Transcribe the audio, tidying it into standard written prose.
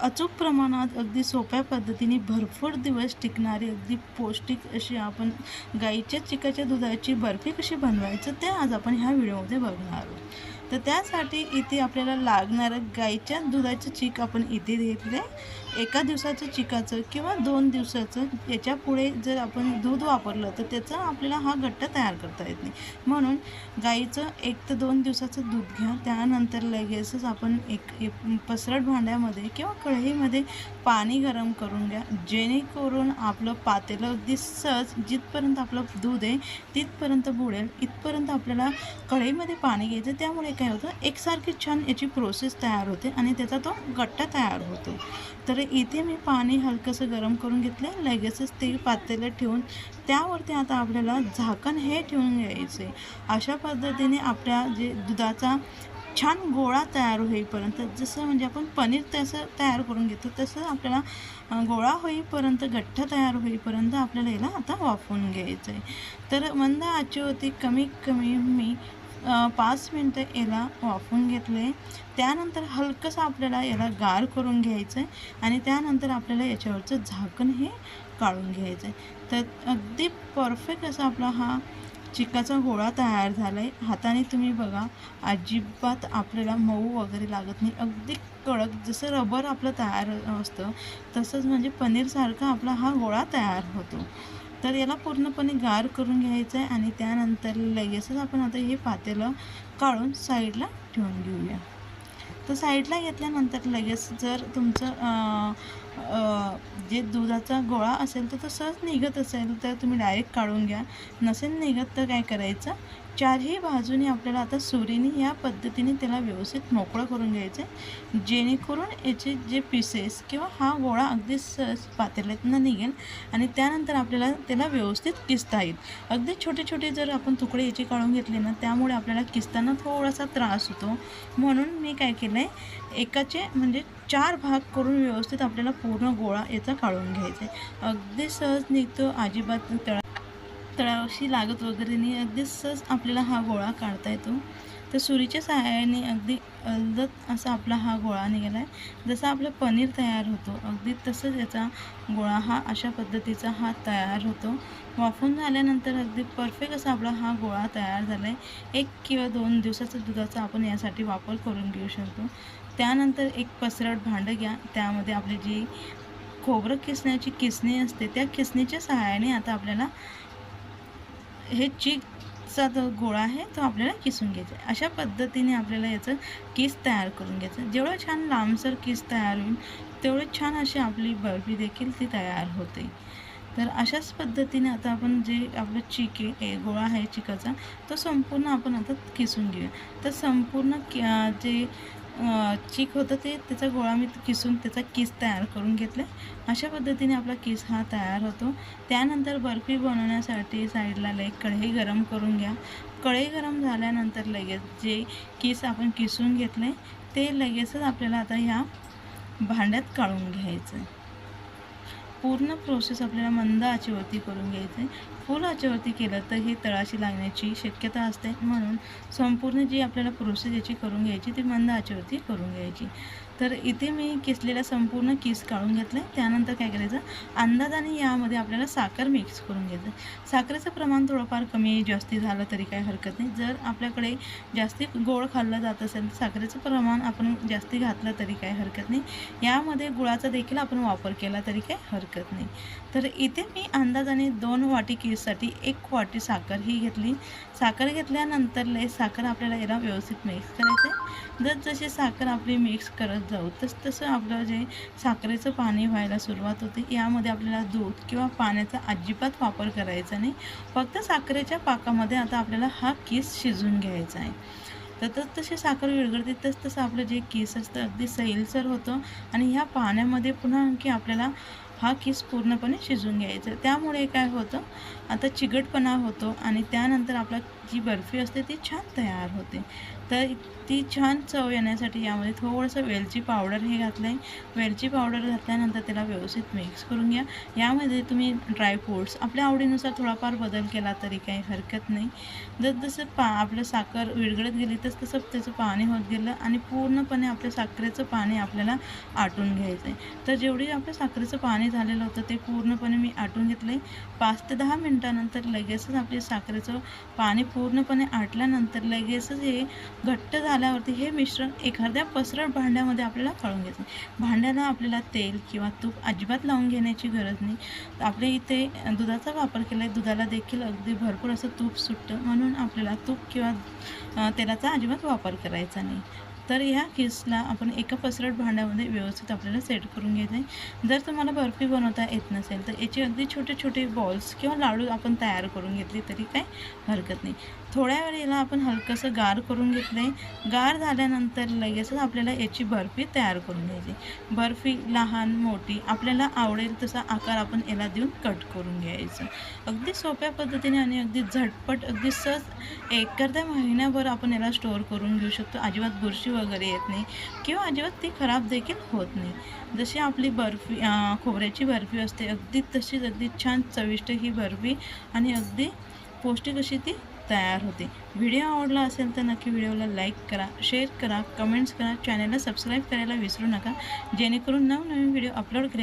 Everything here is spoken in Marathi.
अचूक प्रमाणात अगदी सोप्या पद्धतीने भरपूर दिवस टिकणारी अगदी पौष्टिक अशी आपण गाईच्या चिकाच्या दुधाची बर्फी कशी बनवायचं ते आज आपण ह्या व्हिडिओमध्ये बघणार आहोत. तर त्यासाठी इथे आपल्याला लागणारं गाईच्या दुधाचं चीक आपण इथे घेतले. एका दिवसाचं चिकाचं किंवा 2 दिवसाचं याच्या पुढे जर आपण दूध वापरलं तर त्याचा आपल्याला हा घट्ट तयार करता येत नाही. म्हणून गाईचं 1 ते 2 दिवसाचं दूध घ्या. त्यानंतर लगेचच आपण एक पसरट भांड्यामध्ये किंवा कढईमध्ये पाणी गरम करून घ्या, जेणेकरून आपलं पातेलं अगदी सहज जिथपर्यंत आपलं दूध आहे तिथपर्यंत बुडेल इथपर्यंत आपल्याला कढईमध्ये पाणी घ्यायचं. त्यामुळे काय होतं, एकसारखी छान याची प्रोसेस तयार होते आणि त्याचा तो गट्टा तयार होतो. तर इथे मी पाणी हलकंसं गरम करून घेतले. लगेचच ते पातेलं ठेवून त्यावरती आता आपल्याला झाकण हे ठेवून घ्यायचं आहे. अशा पद्धतीने आपल्या जे दुधाचा छान गोळा तयार होईपर्यंत, जसं म्हणजे आपण पनीर तसं तयार करून घेतो तसं आपल्याला गोळा होईपर्यंत, घट्ट तयार होईपर्यंत आपल्याला याला आता वाफवून घ्यायचं आहे. तर मंद आचेवरती कमीत कमी मी 5 मिनटं याला वाफवून घेतले. त्यानंतर हलकंसं आपल्याला याला गार करून घ्यायचं आहे आणि त्यानंतर आपल्याला याच्यावरचं झाकण हे काढून घ्यायचं आहे. तर अगदी परफेक्ट असा आपला हा चिकाचा गोळा तयार झाला आहे. हाताने तुम्ही बघा, अजिबात आपल्याला मऊ वगैरे लागत नाही. अगदी कडक जसं रबर आपलं तयार असतं तसंच म्हणजे पनीरसारखा आपला हा गोळा तयार होतो. तर याला पूर्णपणे गार करून घ्यायचं आहे आणि त्यानंतर लगेचच आपण आता हे पातेलं काढून साईडला ठेवून घेऊया. तर साईडला घेतल्यानंतर लगेच जर तुमचं जे दुधाचा गोळा असेल तर तो सहज निघत असेल तर तुम्ही डायरेक्ट काढून घ्या. नसेल निघत तर काय करायचं, चारही बाजूने आपल्याला आता सुरीने या पद्धतीने त्याला व्यवस्थित मोकळं करून घ्यायचं आहे, जेणेकरून याचे जे पीसेस किंवा हा गोळा अगदी सहज पातेल्यातनं निघेल आणि त्यानंतर आपल्याला त्याला व्यवस्थित किसता येईल. अगदी छोटे छोटे जर आपण तुकडे याचे काढून घेतले ना, त्यामुळे आपल्याला किसताना थोडासा त्रास होतो. म्हणून मी काय केलं आहे, एकाचे म्हणजे 4 भाग करून व्यवस्थित आपल्याला पूर्ण गोळा याचा काढून घ्यायचा आहे. अगदी सहज निघतो, अजिबात तळाशी लागत वगैरे नाही. अगदी सहज आपल्याला हा गोळा काढता येतो. तर सुरीच्या सहाय्याने अगदी अलगद असा आपला हा गोळा निघाला आहे. जसं आपलं पनीर तयार होतो अगदी तसंच याचा गोळा हा अशा पद्धतीचा हा तयार होतो. वाफवून झाल्यानंतर अगदी परफेक्ट असा आपला हा गोळा तयार झाला आहे. 1 किंवा 2 दिवसाचा दुधाचा आपण यासाठी वापर करून घेऊ शकतो. त्यानंतर एक पसरट भांडं घ्या. त्यामध्ये आपली जी खोबरं किसण्याची किसणी असते त्या किसणीच्या सहाय्याने आता आपल्याला हे चीकचा जो गोळा आहे तो आपल्याला किसून घ्यायचा आहे. अशा पद्धतीने आपल्याला याचं किस तयार करून घ्यायचं. जेवढं छान लांबसर किस तयार होईल तेवढी छान अशी आपली बर्फी देखील ती तयार होते. तर अशाच पद्धतीने आता आपण जे आपलं चीक आहे, गोळा आहे चिकाचा, तो संपूर्ण आपण आता किसून घेऊया. तर संपूर्ण जे चीक होतं ते त्याचा गोळा मी किसून त्याचा किस तयार करून घेतला. अशा पद्धतीने आपला किस हा तयार होतो. त्यानंतर बर्फी बनवण्यासाठी साईडला एक कढई गरम करून घ्या. कढई गरम झाल्यानंतर लगेच जे किस आपण किसून घेतले ते लगेचच आपल्याला आता ह्या भांड्यात काढून घ्यायचं. पूर्ण प्रोसेस आपल्याला मंद आचेवरती करून घ्यायचं आहे. फुल आचेवरती केलं तर हे तळाशी लागण्याची शक्यता असते. म्हणून संपूर्ण जी आपल्याला प्रोसेस याची करून घ्यायची ती मंद आचेवरती करून घ्यायची. तर इथे मी किसलेला संपूर्ण किस काढून घेतला आहे. त्यानंतर काय करायचं, अंदाजाने यामध्ये आपल्याला साखर मिक्स करून घ्यायचं. साखरेचं प्रमाण थोडंफार कमी जास्ती झालं तरी काही हरकत नाही. जर आपल्याकडे जास्ती गोड खाल्लं जात असेल तर साखरेचं प्रमाण आपण जास्ती घातलं तरी काही हरकत नाही. यामध्ये गुळाचा देखील आपण वापर केला तरी काही हरकत नाही. तर इथे मी अंदाजाने 2 वाटी किससाठी 1 वाटी साखर ही घेतली. साखर घेतल्यानंतर साखर आपल्याला याला व्यवस्थित मिक्स करायचं आहे. जशी साखर आपली मिक्स करत जाऊ तसं आपलं जे साखरेचं पाणी व्हायला सुरुवात होते. यामध्ये आपल्याला दूध किंवा पाण्याचा अजिबात वापर करायचा नाही. फक्त साखरेच्या पाकामध्ये आता आपल्याला हा किस शिजवून घ्यायचा आहे. तर तशी साखर विरघळते तसं आपलं जे किस असतं अगदी सैलसर होतं आणि ह्या पाण्यामध्ये पुन्हा आणखी आपल्याला हा किस पूर्णपणे शिजून घ्यायचा. त्यामुळे काय होतं, आता चिकटपणा होतो आणि त्यानंतर आपला जी बर्फी असते ती छान तयार होते. तर ती छान चव येण्यासाठी यामध्ये थोडंसं वेलची पावडर हे घातलं आहे. वेलची पावडर घातल्यानंतर त्याला व्यवस्थित मिक्स करून घ्या. यामध्ये तुम्ही ड्रायफ्रूट्स आपल्या आवडीनुसार थोडाफार बदल केला तरी काही हरकत नाही. जसं आपलं साखर विरघळत गेली तसं त्याचं पाणी होत गेलं आणि पूर्णपणे आपल्या साखरेचं पाणी आपल्याला आटून घ्यायचं आहे. तर जेवढी आपल्या साखरेचं पाणी झालेलं होतं ते पूर्णपणे मी आटून घेतलं आहे. 5 ते 10 मिनिटानंतर लगेचच आपले साखरेचं पाणी पूर्णपणे आटल्यानंतर लगेचच हे घट्ट झाल्यावरती हे मिश्रण एखाद्या पसरट भांड्यामध्ये आपल्याला काढून घ्यायचं आहे. भांड्याला आपल्याला तेल किंवा तूप अजिबात लावून घेण्याची गरज नाही. आपल्या इथे दुधाचा वापर केला आहे. दुधाला देखील अगदी भरपूर असं तूप सुटतं, म्हणून आपल्याला तूप किंवा तेलाचा अजिबात वापर करायचा नाही. तर ह्या किसला आपण एका पसरट भांड्यामध्ये व्यवस्थित आपल्याला सेट करून घ्यायचं आहे. जर तुम्हाला बर्फी बनवता येत नसेल तर याचे अगदी छोटे छोटे बॉल्स किंवा लाडू आपण तयार करून घेतले तरी काही हरकत नाही. थोड्या वेळेला आपण हलकंसं गार करून घेतलं आहे. गार झाल्यानंतर लगेचच आपल्याला याची बर्फी तयार करून घ्यायची. बर्फी लहान मोठी आपल्याला आवडेल तसा आकार आपण याला देऊन कट करून घ्यायचं. अगदी सोप्या पद्धतीने आणि अगदी झटपट अगदी सहज एखाद्या महिन्याभर आपण याला स्टोअर करून घेऊ शकतो. अजिबात बुरशी वगैरे येत नाही किंवा अजिबात ती खराब देखील होत नाही. जशी आपली बर्फी खोबऱ्याची बर्फी असते अगदी तशीच अगदी छान चविष्ट ही बर्फी आणि अगदी पौष्टिक अशी ती तयार होते. व्हिडिओ आवडला असेल तर नक्की व्हिडिओला लाईक करा, शेअर करा, कमेंट्स करा, चॅनलला सबस्क्राईब करायला विसरू नका, जेणेकरून नवनवीन व्हिडिओ अपलोड केले